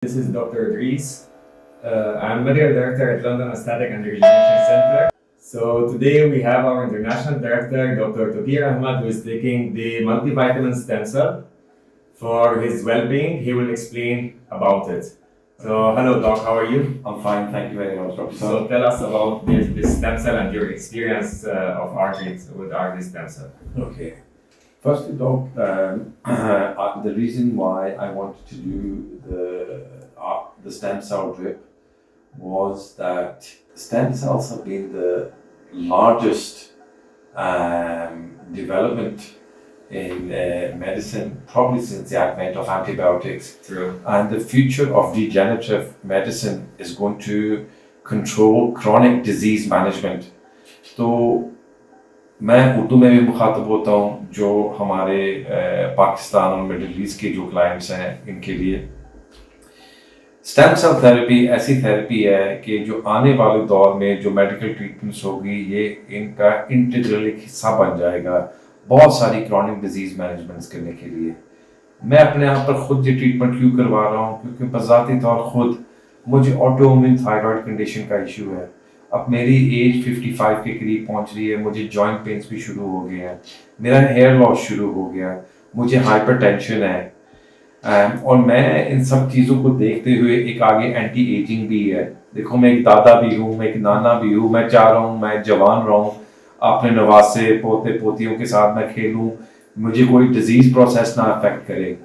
This is Dr. Idris. I'm Medical Director at London Aesthetic and Rejuvenation Center. So today we have our International Director, Dr. Tokir Ahmad, who is taking the multivitamin stem cell for his well-being. He will explain about it. So hello Doc, how are you? I'm fine, thank you very much, Dr. So tell us about this stem cell and your experience of RG with RG stem cell. Okay. Firstly, Doc, the reason why I wanted to do the stem cell drip was that stem cells have been the largest development in medicine probably since the advent of antibiotics. True. And the future of regenerative medicine is going to control chronic disease management. तो मैं उर्दू में भी मुखातब होता हूँ जो हमारे पाकिस्तान और middle east के जो क्लाइंट्स हैं इनके लिए स्टेम सेल थेरेपी ऐसी थेरेपी है कि जो आने वाले दौर में जो मेडिकल ट्रीटमेंट्स होगी ये इनका इंटीग्रल एक हिस्सा बन जाएगा बहुत सारी क्रॉनिक डिजीज मैनेजमेंट्स करने के लिए। मैं अपने आप पर खुद ये ट्रीटमेंट क्यों करवा रहा हूँ क्योंकि बज़ाती तौर खुद मुझे ऑटोइम्यून थायराइड कंडीशन का इशू है। अब मेरी एज 55 के करीब पहुंच रही है, मुझे जॉइंट पेन्स भी शुरू हो गए हैं, मेरा हेयर लॉस शुरू हो गया, मुझे हाइपरटेंशन है और मैं इन सब चीज़ों को देखते हुए एक आगे एंटी एजिंग भी है। देखो मैं एक दादा भी हूँ, मैं एक नाना भी हूँ, मैं चाह रहा हूँ मैं जवान रहूँ, अपने नवासे पोते पोतियों के साथ मैं खेलूँ, मुझे कोई डिजीज प्रोसेस ना अफेक्ट करे।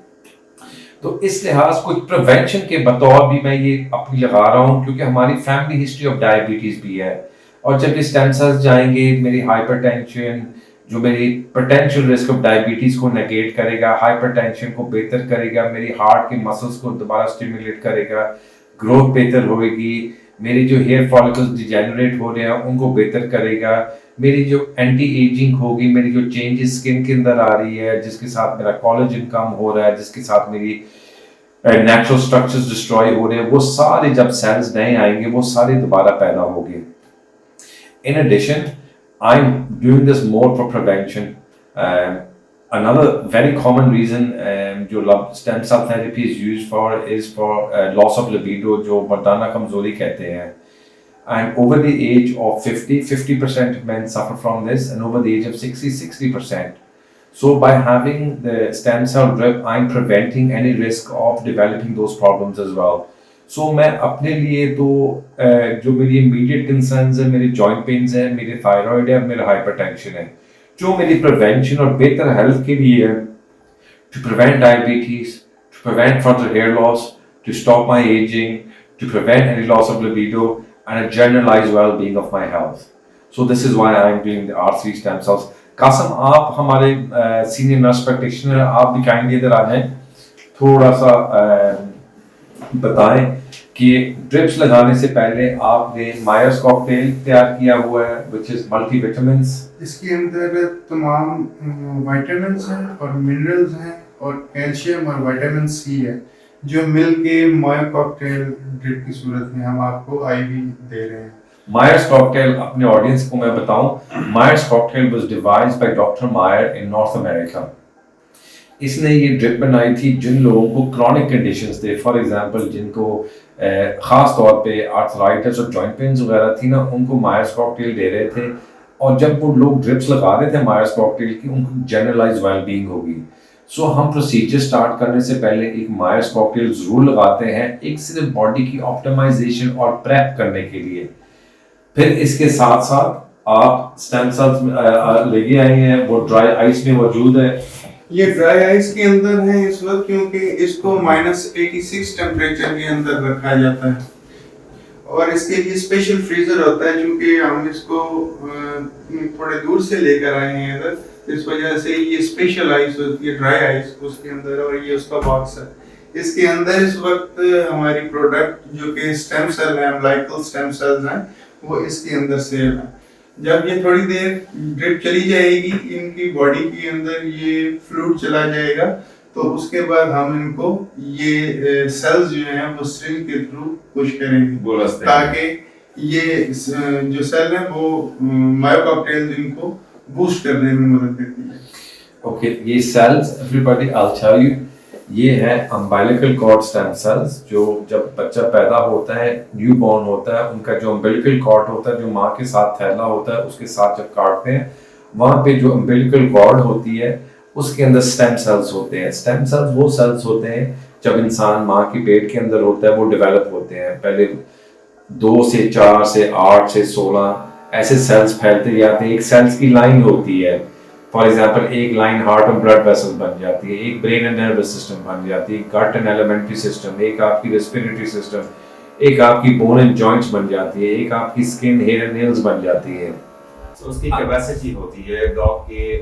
तो इस लिहाज कुछ प्रिवेंशन के बतौर भी मैं ये अपनी लगा रहा हूँ क्योंकि हमारी फैमिली हिस्ट्री ऑफ डायबिटीज भी है और जब ये स्टेम सेल्स जाएंगे मेरी हाइपरटेंशन जो मेरी पोटेंशियल रिस्क ऑफ डायबिटीज को नेगेट करेगा, हाइपरटेंशन को बेहतर करेगा, मेरी हार्ट के मसल्स को दोबारा स्टिमुलेट करेगा, ग्रोथ बेहतर होगी, मेरी जो हेयर फॉलिकल्स डिजेनरेट हो रहे हैं उनको बेहतर करेगा, मेरी जो एंटी एजिंग होगी, मेरी जो चेंजेस स्किन के अंदर आ रही है जिसके साथ मेरा कोलेजन कम हो रहा है, जिसके साथ मेरी नेचुरल स्ट्रक्चर्स डिस्ट्रॉय हो रहे हैं, वो सारे जब सेल्स नए आएंगे वो सारे दोबारा पैदा होंगे। In addition I am doing this more for prevention. Another very common reason जो stem cell therapy is used for is for loss of libido जो मर्दाना कमजोरी कहते हैं। And over the age of 50% of men suffer from this, and over the age of 60%. So by having the stem cell drip, I'm preventing any risk of developing those problems as well. So मैं अपने लिए तो जो मेरी immediate concerns है, मेरे joint pains है, मेरे thyroid है, मेरा hypertension है, जो मेरी prevention और बेहतर health के लिए है, to prevent diabetes, to prevent further hair loss, to stop my aging, to prevent any loss of libido, and a generalized well-being of my health. So this is why I am doing the R3 stem cells. Qasim आप हमारे senior nurse practitioner, आप भी kindly इधर आ जाएं, थोड़ा सा बताएं कि ड्रिप्स लगाने से पहले आपने मायर्स कॉकटेल तैयार किया हुआ है which is multivitamins। इसके अंदर तमाम विटामिन्स हैं और मिनरल्स हैं और कैल्शियम और विटामिन सी है जो मिलके मायर कॉकटेल ड्रिप की सूरत में हम आपको आईवी दे रहे हैं। मायर्स कॉकटेल अपने ऑडियंस को मैं बताऊं, Myers cocktail was devised by doctor Myer in north America. इसने ये ड्रिप बनाई थी जिन लोगों को क्रॉनिक कंडीशंस थे, फॉर एग्जांपल जिनको खास तौर पे आर्थराइटिस और जॉइंट पेन्स वगैरह थी ना, उनको मायर्स कॉकटेल दे रहे थे और जब वो लोग ड्रिप्स लगा रहे थे मायर्स कॉकटेल की उनको जनरलाइज वेलबींग होगी। सो हम प्रोसीजर स्टार्ट करने से पहले एक मायर्स कॉकटेल जरूर लगाते हैं, एक सिर्फ बॉडी की ऑप्टिमाइजेशन और प्रेप करने के लिए। फिर इसके साथ साथ आप स्टेम सेल्स लेके आए हैं, वो ड्राई आइस में मौजूद है। ये ड्राई आइस के अंदर है इस वक्त क्योंकि इसको -86 टेम्परेचर के अंदर रखा जाता है और इसके लिए स्पेशल फ्रीजर होता है क्योंकि हम इसको थोड़े दूर से लेकर आए हैं इधर, इस वजह से ये स्पेशल आइस होती है, ड्राई आइस उसके अंदर, और ये उसका बॉक्स है। इसके अंदर इस वक्त हमारी प्रोडक्ट जो कि स्टेम सेल है, अम्बिलिकल स्टेम सेल्स हैं, वो इसके अंदर सेव है। जब ये थोड़ी देर ड्रिप चली जाएगी इनकी बॉडी के अंदर ये फ्लूइड चला जाएगा तो उसके बाद हम इनको ये सेल्स जो हैं वो स्ट्रिंग के थ्रू पुश करेंगे ताकि ये जो सेल है वो मायो कॉकटेल इनको बूस्ट करने में मदद देती है। Okay, ये cells, everybody, I'll tell you, ये है अम्बिलिकल कॉर्ड स्टेम सेल्स, जो जब बच्चा पैदा होता है, न्यू बॉर्न होता है, उनका जो अम्बिलिकल कॉर्ड होता है, जो माँ के साथ थैला होता है, उसके साथ जब काटते हैं, वहाँ पे जो अम्बिलिकल कॉर्ड होती है उसके अंदर स्टेम सेल्स होते हैं। स्टेम सेल्स वो सेल्स होते हैं जब इंसान माँ के पेट के अंदर होता है, वो डेवलप होते हैं। पहले 2 से 4 से 8 से 16 ऐसे सेल्स फैलते जाते हैं। एक सेल्स की लाइन होती है, फॉर एग्जाम्पल एक लाइन हार्ट और ब्लड वेसल बन जाती है, एक ब्रेन एंड नर्वस सिस्टम बन जाती है, गट एंड एलिमेंट्री सिस्टम, एक आपकी रेस्पिरेटरी सिस्टम, एक आपकी बोन एंड जॉइंट्स बन जाती है, एक आपकी स्किन, हेयर एंड नेल्स बन जाती है। तो उसकी कैपेसिटी होती है डॉग के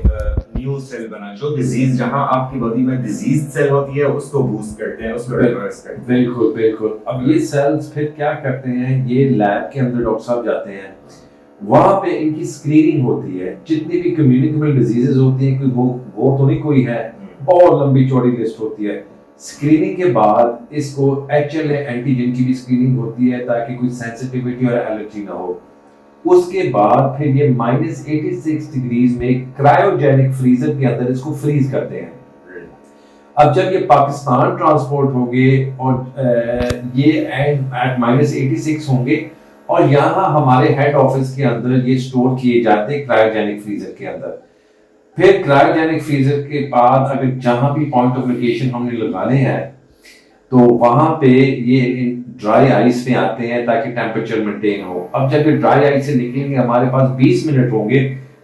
न्यू सेल बना, जो डिजीज, जहां आपकी बॉडी में डिजीज सेल होती है उसको बूस्ट करते हैं, उसको रिवर्स करते हैं। बिल्कुल बिल्कुल। अब ये सेल्स फिर क्या करते हैं, ये लैब के अंदर डॉक्टर साहब जाते हैं, वहां पे इनकी स्क्रीनिंग होती है। जितनी भी कम्युनिकेबल डिजीजेस होती हैं, वो तो नहीं कोई है, बहुत लंबी चौड़ी लिस्ट होती है। स्क्रीनिंग के बाद इसको HLA एंटीजन की भी स्क्रीनिंग होती है ताकि कोई सेंसिटिविटी और एलर्जी ना हो। उसके बाद फिर ये -86 डिग्रीज में क्रायोजेनिक फ्रीजर के अंदर इसको फ्रीज करते हैं। अब जब ये पाकिस्तान ट्रांसपोर्ट होंगे और ये एट -86 होंगे और यहाँ हमारे हेड ऑफिस के अंदर ये स्टोर किए जाते हैं क्रायोजेनिक फ्रीजर के अंदर। फिर क्रायोजेनिक फ्रीजर के बाद अगर जहां भी पॉइंट ऑफ लोकेशन हमने लगाने हैं तो वहां पे ये ड्राई आइस में आते हैं ताकि टेम्परेचर मेंटेन हो। अब जब ये ड्राई आइस से निकलेंगे हमारे पास 20 मिनट होंगे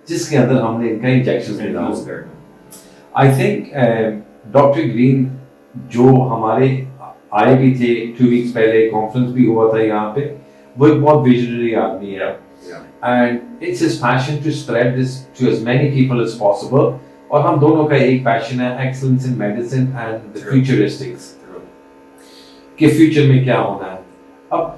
जिसके अंदर हमने इनका इंजेक्शन लेना होगा। आई थिंक डॉक्टर ग्रीन जो हमारे आए भी थे 2 वीक्स पहले, कॉन्फ्रेंस भी हुआ था यहाँ पे, वो एक बहुत विजनरी आदमी है and it's his passion to spread this to as many people as possible। और हम दोनों का एक पैशन है, excellence in medicine and the futuristics, कि फ्यूचर में क्या होना है। अब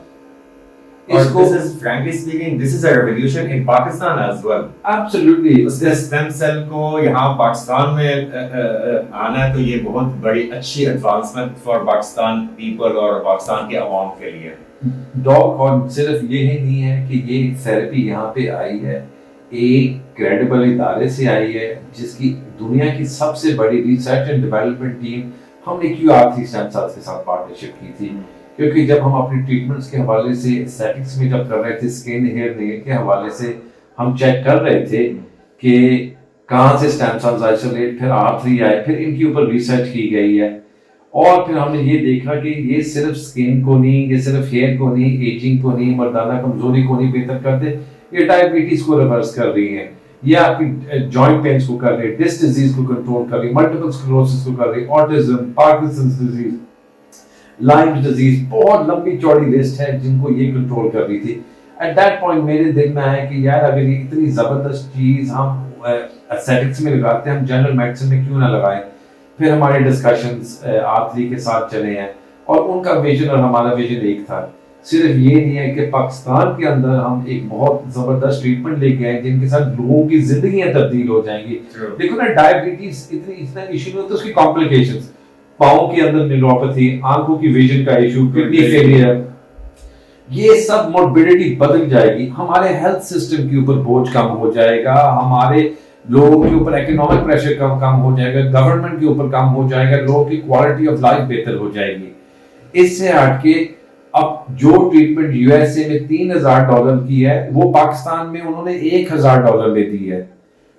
इसको this is frankly speaking this is a revolution in Pakistan as well। absolutely उसके स्टेम सेल को यहाँ पाकिस्तान में आना है तो ये बहुत बड़ी अच्छी एडवांसमेंट फॉर पाकिस्तान पीपल और पाकिस्तान के अवाम के लिए। डॉग और सिर्फ ये ही नहीं है कि ये थेरेपी यहाँ पे आई है, एक क्रेडिबल इदारे से आई है जिसकी दुनिया की सबसे बड़ी रिसर्च एंड डेवलपमेंट टीम, हमने QRC स्टेम सेल्स के साथ पार्टनरशिप की थी। क्योंकि जब हम अपनी ट्रीटमेंट्स के हवाले से एस्थेटिक्स में जब कर रहे थे, स्किन, हेयर, नेल के हवाले से हम चेक कर रहे थे कि कहाँ से स्टेम सेल्स आइसोलेट, फिर R3 आए, फिर इनके ऊपर रिसर्च की गई है और फिर हमने ये देखा कि ये सिर्फ स्किन को नहीं, ये सिर्फ हेयर को नहीं, एजिंग को नहीं, मर्दाना कमजोरी को नहीं बेहतर करते, ये डायबिटीज को रिवर्स कर रही है, ये आपकी जॉइंट पेन्स को कर रही है, डिस्क डिजीज को कंट्रोल कर रही है, मल्टीपल स्क्लेरोसिस को कर रही है, autism, Parkinson's disease, Lyme disease, बहुत लंबी चौड़ी लिस्ट है जिनको ये कंट्रोल कर रही थी। एट दैट पॉइंट मेरे दिल में आया कि यार अगर ये इतनी जबरदस्त चीज हम एस्थेटिक्स में लगाते हैं, हम जनरल मेडिसिन में क्यों ना लगाएं। फिर हमारे डिस्कशंस R3 के साथ चले हैं और उनका विजन और हमारा विजन एक था। सिर्फ ये नहीं है कि पाकिस्तान के अंदर हम एक बहुत जबरदस्त ट्रीटमेंट लेके आए जिनके साथ लोगों की जिंदगियां तब्दील हो जाएंगी। देखो ना, डायबिटीज इतना इशू नहीं होता, उसकी कॉम्प्लिकेशंस, पाँव के अंदर न्यूरोपैथी, आंखों की विजन का इशू, किडनी फेलियर, ये सब मोर्बिडिटी बदल जाएगी, हमारे हेल्थ सिस्टम के ऊपर बोझ कम हो जाएगा, हमारे लोगों के ऊपर इकोनॉमिक प्रेशर कम हो जाएगा, गवर्नमेंट के ऊपर कम हो जाएगा, लोगों की क्वालिटी ऑफ लाइफ बेहतर हो जाएगी। इससे हटके अब जो ट्रीटमेंट USA में $3000 की है वो पाकिस्तान में उन्होंने $1000 ले दी है।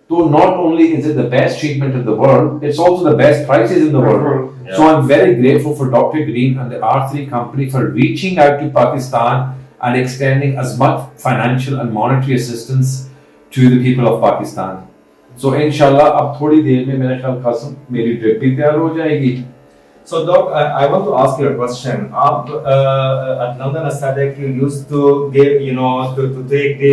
तो not only is it the best treatment in the world, it's also the best prices in the world। So I'm very grateful for Dr. Green and the R3 company for reaching out to Pakistan and extending as much financial and monetary assistance to the people of Pakistan। So इंशाल्लाह अब थोड़ी देर में मेरा ख्याल खासम मेरी drip भी तैयार हो जाएगी। So doc, I want to ask you a question। आप at London Aesthetic you used to give, you know, to take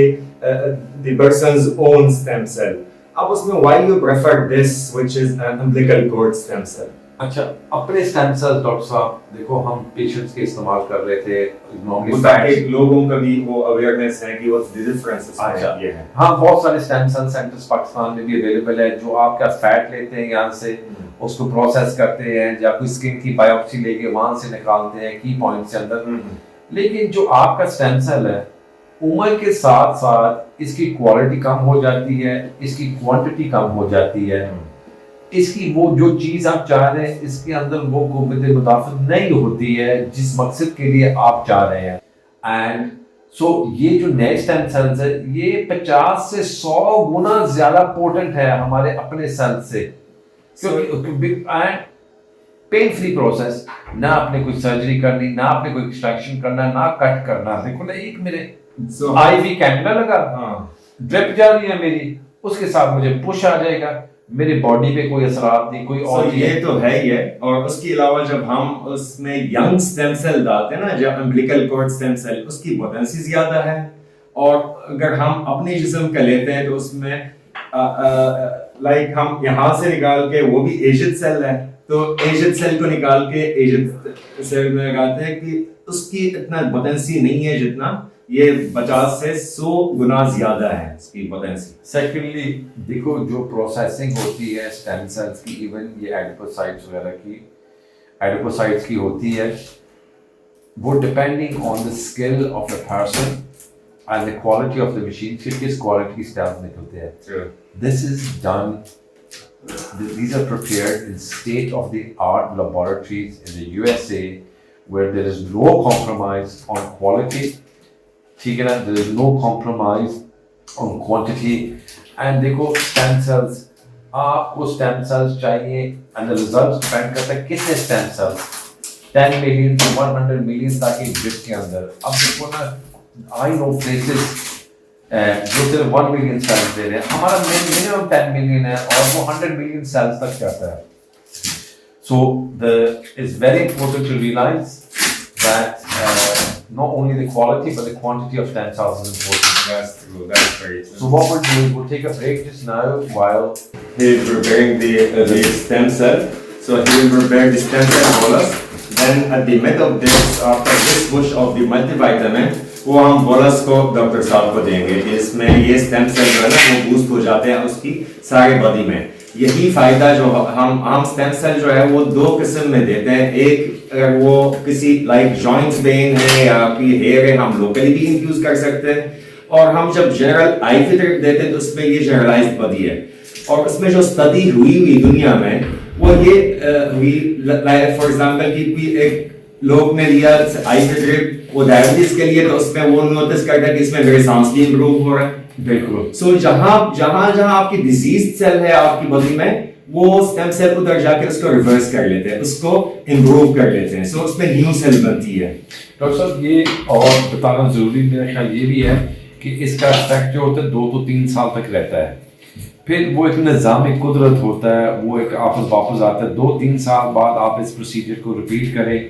the person's own stem cell। अब उसमें why you prefer this which is an umbilical cord stem cell? अच्छा, अपने stem cells doctor साहब देखो हम patients के इस्तेमाल कर रहे थे नॉर्मली, ताकि लोगों का भी वो अवेयरनेस है कि व्हाट्स द डिफरेंसेस अच्छा ये है। हाँ, बहुत सारे स्टेम सेल सेंटर्स पाकिस्तान में भी अवेलेबल है जो आपका फैट लेते हैं यहाँ से, उसको प्रोसेस करते हैं, या कोई स्किन की बायोप्सी लेके वहां से निकालते हैं की पॉइंट से अंदर। लेकिन जो आपका स्टेम सेल है उम्र के साथ साथ इसकी क्वालिटी कम हो जाती है, इसकी क्वांटिटी कम हो जाती है। इसकी वो जो चीज आप चाह रहे हैं इसके अंदर वो कुव्वत मुदाफ़त नहीं होती है जिस मकसद के लिए आप चाह रहे हैं। एंड सो ये जो नए स्टेम सेल्स है ये 50 से 100 गुना ज्यादा पोटेंट है हमारे अपने सेल्स से, क्योंकि पेन फ्री प्रोसेस, ना आपने कोई सर्जरी करनी, ना आपने कोई एक्सट्रैक्शन करना, ना कट करना। देखो ना, एक मेरे आईवी कैमरा लगा, ड्रिप जा रही है मेरी, उसके साथ मुझे पुश आ जाएगा, मेरी बॉडी पे कोई असरात नहीं, कोई और ये तो है ही है। और उसके अलावा जब हम उसमें यंग स्टेम सेल डालते हैं ना, जब अम्बिलिकल कॉर्ड स्टेम सेल, उसकी पोटेंसी ज्यादा है। और अगर हम अपने जिस्म का लेते हैं तो उसमें लाइक हम यहाँ से निकाल के, वो भी एजिड सेल है, तो एजिड सेल को निकाल के एजिड सेल में लगाते हैं कि उसकी इतना पोटेंसी नहीं है जितना ये 50 से 100 गुना ज्यादा है इसकी पोटेंसी। सेकेंडली देखो, जो प्रोसेसिंग होती है स्टेम सेल्स की, इवन ये एडिपोसाइट्स वगैरह की, एडिपोसाइट्स की होती है, वो depending on the skill of the person and the quality of the machine, किस क्वालिटी की स्टेम्स निकलते हैं। This is done, these are prepared in state of the art laboratories in the USA where there is no compromise on quality, ठीक है ना, there is no compromise on quantity। and देखो stem cells, आपको stem cells चाहिए and the results depend करता है कितने stem cells, 10 million to 100 million तक एक ड्रिप के अंदर। अब देखो ना, I know places जो सिर्फ 1 मिलियन सेल्स दे रहे हैं, हमारा मिनिमम 10 मिलियन है और वो 100 मिलियन सेल्स तक जाता है। So it's very important to realize that not only the quality but the quantity of stem cells is important. That's true. That's very true. So what we'll do is we'll take a break just now while he is preparing the stem cell. So he will prepare the stem cell bolus. Then at the mid of this, after this push of the multivitamin, वो हम bolus को doctor साहब को देंगे, इसमें ये stem cell जो है ना वो बूस्ट हो जाते हैं उसकी सारे बॉडी में। यही फायदा जो हम स्टेम सेल जो है वो 2 किस्म में देते हैं। एक, अगर वो किसी लाइक जॉइंट्स पेन है या कोई हेयर है, हम लोकली भी इंफ्यूज कर सकते हैं। और हम जब जनरल आई की तरफ देते हैं तो उसमें ये जनरलाइज्ड बॉडी है। और उसमें जो स्टडी हुई दुनिया में वो ये हुई, फॉर एग्जाम्पल की एक लोग ने लिया आई की ड्रिप, वो डायबिटीज के लिए, तो उसमें वो नोटिस करता है कि इसमें मेरे सांस भी इंप्रूव हो रहा है। बिल्कुल। सो जहां आपकी डिजीज सेल है आपकी बॉडी में, वो स्टेम सेल उधर जाके उसको रिवर्स कर लेते हैं, उसको इंप्रूव कर लेते हैं। सो उसमें न्यू सेल बनती है। डॉक्टर साहब, ये और बताना जरूरी मेरा ख्याल ये भी है कि इसका इफेक्ट जो होता है 2 to 3 साल तक रहता है, फिर वो एक निज़ाम कुदरत होता है, वो एक वापस आता है। 2-3 साल बाद आप इस प्रोसीजर को रिपीट करें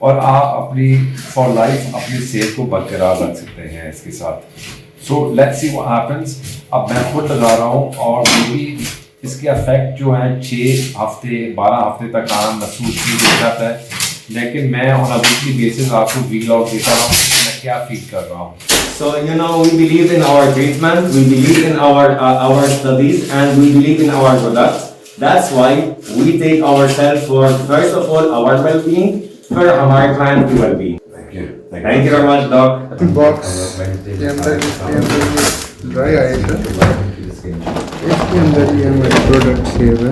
और आप अपनी फॉर लाइफ अपनी सेहत को बरकरार रख सकते हैं इसके साथ। So let's see what happens. अब मैं खुद लगा रहा हूँ और वो भी इसके इफेक्ट जो है 6 हफ्ते 12 हफ्ते तक आराम महसूस फील हो जाता है, लेकिन मैं ऑन अ वीकली बेसिस आपको वीलॉग देता हूँ मैं क्या फील कर रहा हूँ। So we believe in our treatment, we believe in our studies, and we believe in our products. That's why we take ourselves for first of all our well-being, for हमारे client की well-being. Thank you very much, doc. Box के अंदर इसके dry ice है, इसके अंदर ये हमारे प्रोडक्ट सेव है।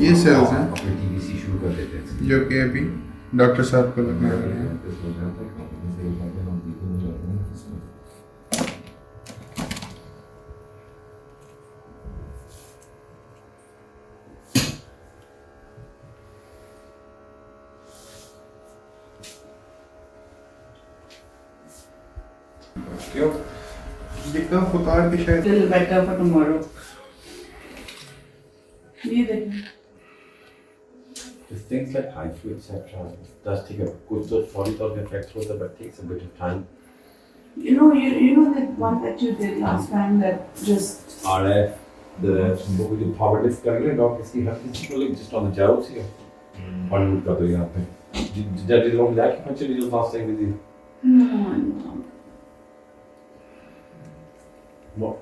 ये सेल्स हैं जो कि अभी डॉक्टर साहब को लगने वाले हैं। क्यों? दिखता फुतार की शायद Little better for tomorrow. ये देखो। Things like HIFU, etc. does take a good 40,000 effects with it, but takes a bit of time. You know that one that you did last time that just RF, the power lift करके dog इसकी हर किसी को like just on the jaws here. Hollywood का तो यहाँ पे. Did you want that? Actually, just last time with you. no. What?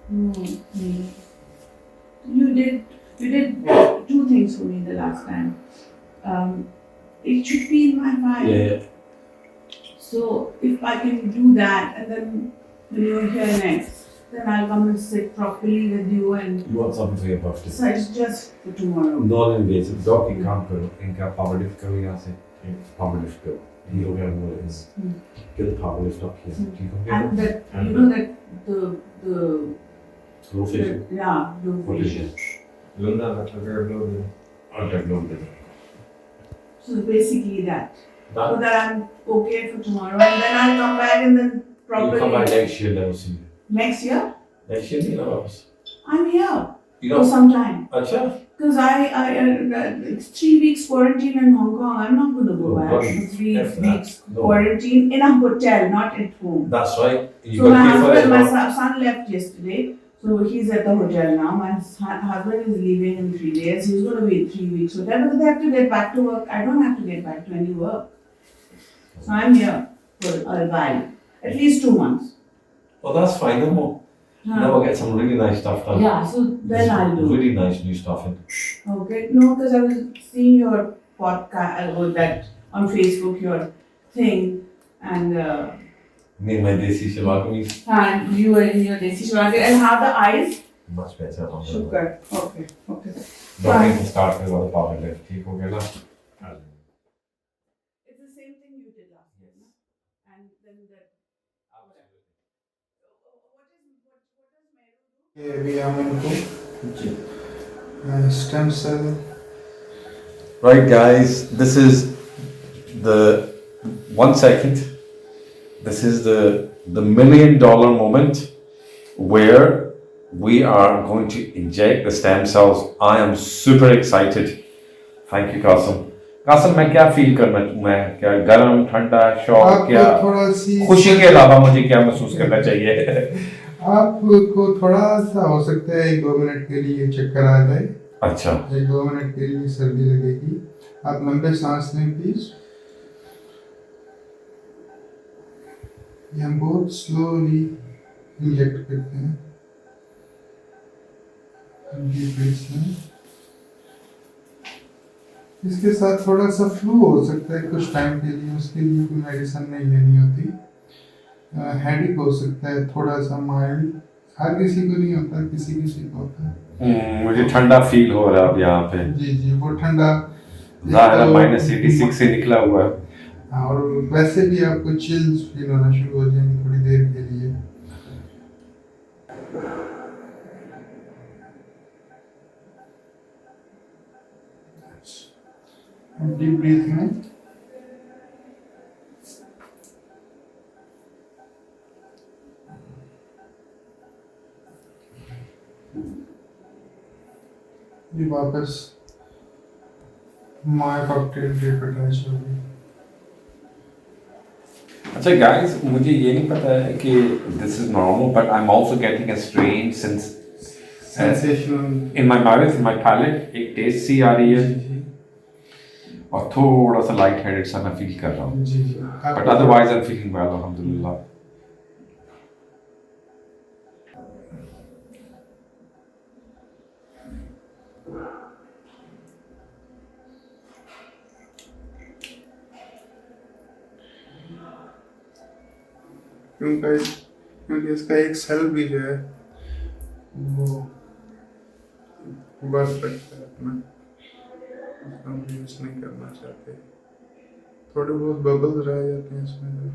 Hmm. You did two things for me the last time. It should be in my file. Yeah. So if I can do that, and then when you're here next, then I'll come and sit properly with you, and You want something for your birthday? so it's just for tomorrow. Non-invasive. Dog एक काम करो, इनका power lift करो यहाँ से, power lift करो. ये हो गया वो is get the power lift up here. ठीक हो गया? And that you know that the Slow facial. yeah, the What is facial. it? Lunda, very low. Underloaded. So basically that. So That. that I'm okay for tomorrow, and then I'll come back and then You properly come back next year, then we'll see you. next year. Next year नहीं ना वापस. I'm here You for know? some time. अच्छा. Because it's 3 weeks quarantine in Hong Kong. I'm not going to go Oh, back God. for 3 F that. weeks No. quarantine in a hotel, not at home. That's right. You So got my to pay for husband, it. my no? son left yesterday. So he's at the hotel now. My husband is leaving in 3 days. He's going to be 3 weeks hotel. But they have to get back to work. I don't have to get back to any work. So I'm here for a while. At least 2 months. Oh, that's fine. No more. Now we'll get some really nice stuff done. Yeah, so then I'll do. Really nice new stuff in. Okay. No, because I was seeing your podcast or that on Facebook, your thing, and Me and my desi shalwar kameez. you were in your desi shawagi and how the eyes. Much better. Sugar. Okay. Okay. Doctor can start with the power lift. ठीक हो गया ना? It's the same thing you did last year, no? And then that. ये अभी हम इनको stem cell. Right, guys, this is the 1 second. This is the $1 million moment where we are going to inject the stem cells. I am super excited. Thank you, Qasim. Qasim, मैं क्या feel करना मैं क्या गरम ठंडा शौक क्या आपको थोड़ा सी खुशी के अलावा मुझे क्या महसूस करना चाहिए? आपको थोड़ा सा हो सकता है 1-2 मिनट के लिए चक्कर आ जाए. अच्छा 1-2 मिनट के लिए सर्दी लगेगी. आप लंबे सांस लें प्लीज. ये हम बहुत स्लोली इंजेक्ट करते हैं. डीप ब्रीथ लें. इसके साथ थोड़ा सा फ्लू हो सकता है कुछ टाइम के लिए. उसके लिए कोई मेडिसिन नहीं लेनी होती. हेडेक हो सकता है थोड़ा सा माइल्ड. हर किसी को नहीं होता, किसी किसी को होता है. मुझे ठंडा फील हो रहा है अब यहाँ पे. जी वो ठंडा ज़ाहिर है -86 से निकला हुआ है. और वैसे भी आपको चिल्स फील होना शुरू हो जाएंगे थोड़ी देर के लिए. डीप ब्रीथ में. ये वापस माय कॉकटेल डेट पर अटैच हो गई. अच्छा guys, मुझे ये नहीं पता है कि this is normal, but I'm also getting a strange sensational in my mouth, in my palate, एक टेस्ट सी आ रही है और थोड़ा सा लाइट हेडेड सा मैं फील कर रहा हूँ. जी But otherwise I'm feeling well, alhamdulillah. क्योंकि इसका एक सेल भी जो है वो बढ़ सकता है अपना. उसका हम यूज नहीं करना चाहते. थोड़े बहुत बबल्स रह जाते हैं इसमें जो.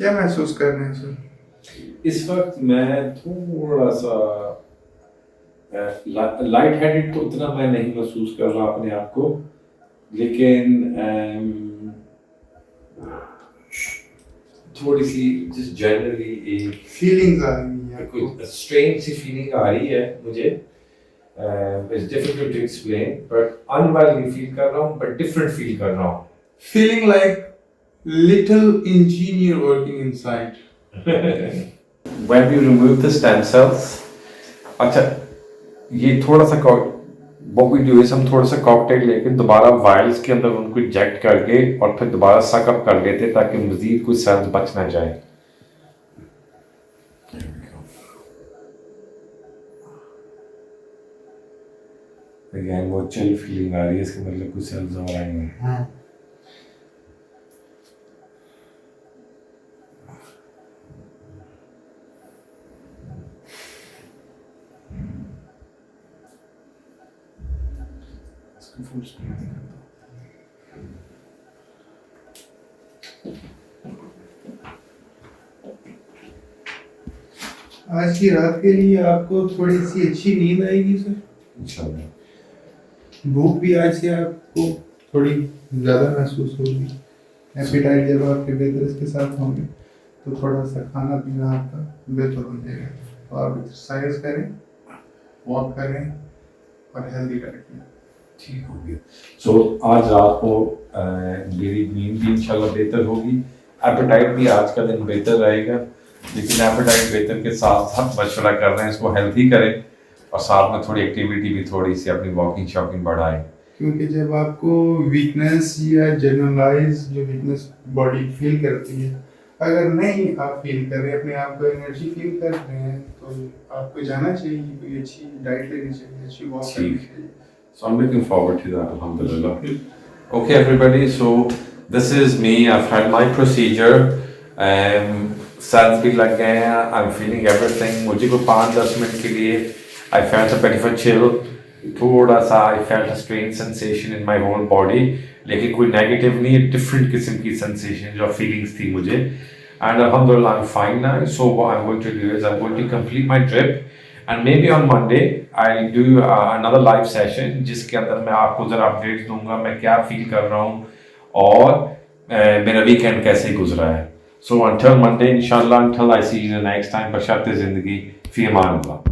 क्या महसूस कर रहे हैं सर? इस वक्त मैं थोड़ा सा लाइट हेडेड तो उतना मैं नहीं महसूस कर रहा अपने आप को, लेकिन थोड़ी सी जस्ट जनरली एक फीलिंग्स आ रही है आपको? कोई स्ट्रेंज सी फीलिंग आ रही है मुझे। It's difficult to explain, but unwell नहीं फील कर रहा हूँ, बट डिफरेंट फील कर रहा हूँ। Feeling like little engineer working inside. When we remove the stem cells, अच्छा ये थोड़ा सा what we do is हम थोड़ा सा कॉकटेल लेके दोबारा वायल्स के अंदर उनको इंजेक्ट करके और फिर दोबारा सकअप कर लेते हैं ताकि मजीद कोई सेल्स बच ना जाए। अगेन वो चिल फीलिंग आ रही है, इसका मतलब कुछ सेल्स और आए हैं। हाँ। फुल स्पीड आज की रात के लिए आपको थोड़ी सी अच्छी नींद आएगी सर। इंशाल्लाह। भूख भी आज से आपको थोड़ी ज़्यादा महसूस होगी। एपेटाइट जब आपके बेहतर के साथ होंगे तो थोड़ा सा खाना पीना आपका बेहतर हो जाएगा। तो आप एक्सरसाइज करें, वॉक करें और हेल्दी डाइट लें। ठीक हो गया। सो आज रात को मेरी नींद भी इंशाल्लाह बेहतर होगी, एपेटाइट भी आज का दिन बेहतर रहेगा, लेकिन एपेटाइट बेहतर के साथ साथ मशवरा कर रहे हैं इसको हेल्थी करें और साथ में थोड़ी एक्टिविटी भी थोड़ी सी अपनी वॉकिंग शॉकिंग बढ़ाएं। क्योंकि जब आपको वीकनेस या जनरलाइज जो वीकनेस बॉडी फील करती है, अगर नहीं आप फील कर रहे हैं, अपने आप को एनर्जी फील कर रहे हैं, तो आपको जाना चाहिए, कोई अच्छी डाइट लेनी चाहिए, अच्छी वॉक करनी चाहिए। So I'm looking forward to that, alhamdulillah. Okay, everybody, so this is me. I've had my procedure. Cells भी लग गए हैं. I'm feeling everything. मुझे को 5-10 मिनट के लिए I felt a bit of a chill. थोड़ा सा I felt a strange sensation in my whole body. लेकिन कोई negative नहीं, different किस्म की sensation जो feelings थी मुझे. And alhamdulillah, I'm fine now. So what I'm going to do is I'm going to complete my trip. And maybe on Monday I'll do another live session जिसके अंदर मैं आपको ज़रा अपडेट्स दूंगा मैं क्या फील कर रहा हूँ और मेरा वीकेंड कैसे गुजरा है। So until Monday, inshallah, until I see you the next time, बशर्ते ज़िंदगी फ़ी अमान अल्लाह।